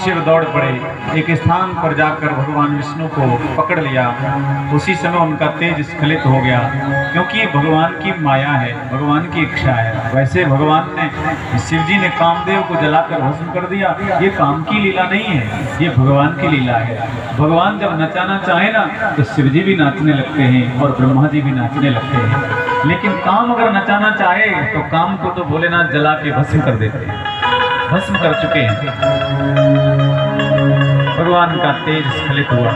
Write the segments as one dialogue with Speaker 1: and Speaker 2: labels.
Speaker 1: शिव दौड़ पड़े, एक स्थान पर जाकर भगवान विष्णु को पकड़ लिया। उसी समय उनका तेज स्खलित हो गया, क्योंकि ये भगवान की माया है, भगवान की इच्छा है। वैसे भगवान ने, शिव जी ने कामदेव को जलाकर भस्म कर दिया, ये काम की लीला नहीं है, ये भगवान की लीला है। भगवान जब नचाना चाहे ना तो शिव जी भी नाचने लगते हैं और ब्रह्मा जी भी नाचने लगते हैं। लेकिन काम अगर नचाना चाहे तो काम को तो भोलेनाथ जला के भस्म कर देते हैं, भस्म कर चुके हैं। भगवान का तेज स्खलित हुआ।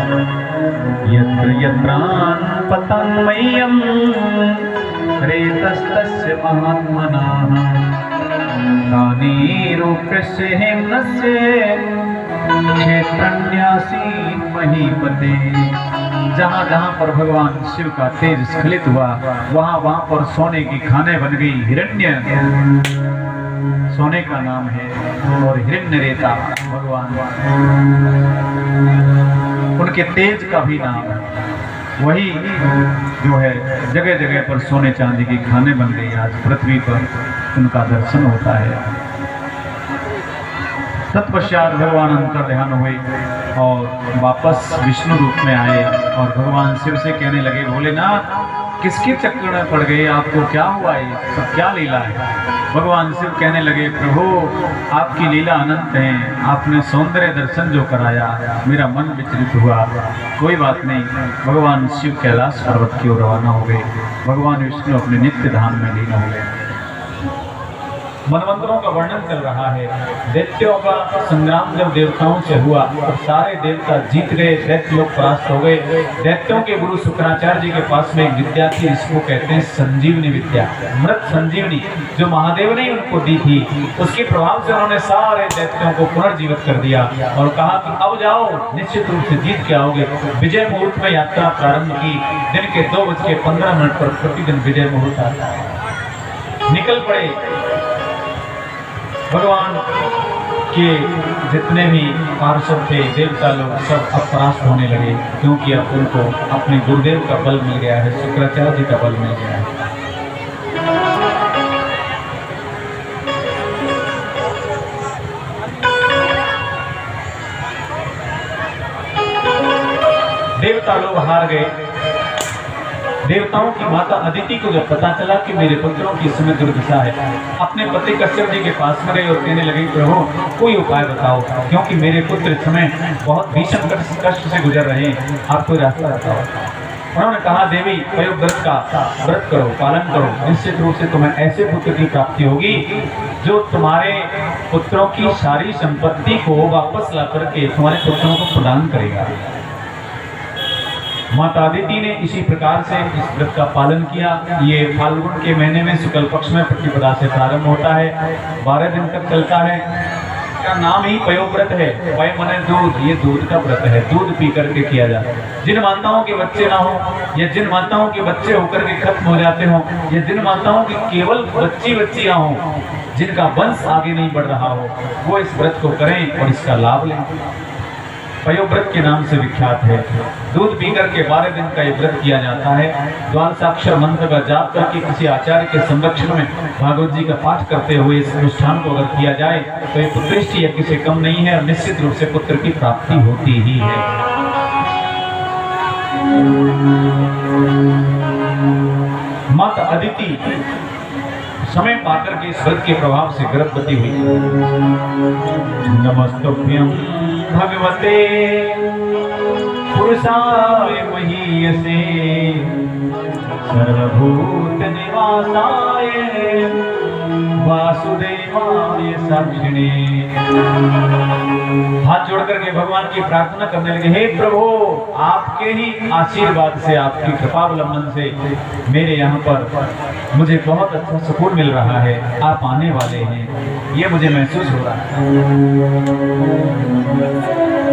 Speaker 1: यत्र यत्रान पतन्मय्यम रेतस्तस्य महात्मनाः दानीरूप्यस्य हेम्नस्य क्षेत्रन्यासी महीपते। जहाँ जहाँ पर भगवान शिव का तेज स्खलित हुआ, वहाँ वहाँ पर सोने की खाने बन गई। हिरण्य सोने का नाम है और हिरण्य रेता भगवान उनके तेज का भी नाम है। वही जो है जगह जगह पर सोने चांदी की खाने बन गई। आज पृथ्वी पर उनका दर्शन होता है। तत्पश्चात भगवान अंतर्ध्यान हुए और वापस विष्णु रूप में आए और भगवान शिव से कहने लगे, भोलेनाथ किसके चक्कर में पड़ गए, आपको क्या हुआ, ये सब क्या लीला है। भगवान शिव कहने लगे, प्रभु आपकी लीला अनंत है, आपने सौंदर्य दर्शन जो कराया मेरा मन विचलित हुआ। कोई बात नहीं। भगवान शिव कैलाश पर्वत की ओर रवाना हो गए। भगवान विष्णु अपने नित्य धाम में लीन हो गए। मनवंतरों का वर्णन चल रहा है। दैत्यों का संग्राम जब देवताओं से हुआ तो सारे देवता जीत गए, दैत्य लोग परास्त हो गए। दैत्यों के गुरु शुक्राचार्य जी के पास में एक विद्या थी, इसको कहते हैं संजीवनी विद्या, मृत संजीवनी, जो महादेव ने उनको दी थी। उसके प्रभाव से उन्होंने सारे दैत्यों को पुनर्जीवित कर दिया और कहा कि अब जाओ, निश्चित रूप से जीत के आओगे। विजय मुहूर्त में यात्रा प्रारंभ की। दिन के 2:15 पर प्रतिदिन विजय मुहूर्त आता है। निकल पड़े। भगवान के जितने भी पार्षद थे, देवता लोग, सब अब परास्त होने लगे, क्योंकि अब उनको अपने गुरुदेव का बल मिल गया है, शुक्राचार्य जी का बल मिल गया है। देवता लोग हार गए। देवताओं की माता अदिति को जब पता चला कि मेरे पुत्रों की इस समय दुर्दशा है, अपने पति कश्यप जी के पास में गए और कहने लगे, प्रभु कोई उपाय बताओ, क्योंकि मेरे पुत्र इस समय बहुत भीषण कष्ट से गुजर रहे हैं, आप कोई रास्ता बताओ। उन्होंने कहा, देवी पयोव्रत का व्रत करो, पालन करो, निश्चित रूप से तुम्हें ऐसे पुत्र की प्राप्ति होगी जो तुम्हारे पुत्रों की सारी संपत्ति को वापस ला करके तुम्हारे पुत्रों को प्रदान करेगा। माता अदिति ने इसी प्रकार से इस व्रत का पालन किया। ये फाल्गुन के महीने में शुक्ल पक्ष में प्रतिपदा से प्रारंभ होता है, 12 दिन तक चलता है। इसका नाम ही पयोव्रत है। पय माने दूध, ये दूध का व्रत है, दूध पी करके किया जाता है। जिन माताओं के बच्चे ना हो या जिन माताओं के बच्चे होकर के खत्म हो जाते हो या जिन माताओं की केवल बच्चियां हो, जिनका वंश आगे नहीं बढ़ रहा हो, वो इस व्रत को करें और इसका लाभ लें। पयोव्रत के नाम से विख्यात है। दूध पीकर के 12 दिन का ये व्रत किया जाता है। द्वादशाक्षर मंत्र का जाप करके किसी आचार्य के संरक्षण में भागवत जी का पाठ करते हुए इस अनुष्ठान को अगर किया जाए तो ये पुत्रेष्टि यज्ञ से कम नहीं है और निश्चित रूप से पुत्र की प्राप्ति होती ही है। माता अदिति समय पाकर के इस व्रत के प्रभाव से गर्भवती हुई। नमस्तुभ्यं भगवते पुरुषाय महीयसे सर्वभूत निवासाय वासुदेवाय साक्षिणे। हाथ जोड़ करके भगवान की प्रार्थना करने लगे, हे प्रभु आपके ही आशीर्वाद से, आपकी कृपावलंबन से मेरे यहाँ पर मुझे बहुत अच्छा सुकून मिल रहा है। आप आने वाले हैं, ये मुझे महसूस हो रहा है।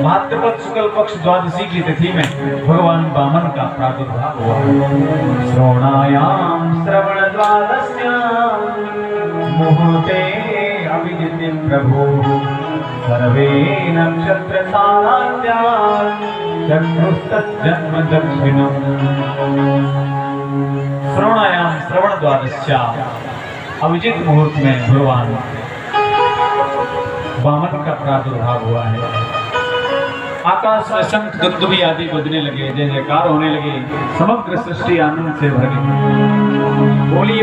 Speaker 1: भाद्रपद शुक्ल पक्ष द्वादशी की तिथि में भगवान वामन का प्रादुर्भाव हुआ। श्रवणायाम श्रवण द्वादश्याम मुहूर्ते अभिजिति प्रभु सर्वे नक्षत्र ताराद्या जन्म दक्षिणम। श्रवणायाम श्रवण द्वादश्याम अभिजित मुहूर्त में भगवान वामन का प्रादुर्भाव हुआ है। आकाश में शंख दुंदुभी आदि बजने लगे, जय जयकार होने लगे, समग्र सृष्टि आनंद से भर गई। बोलिए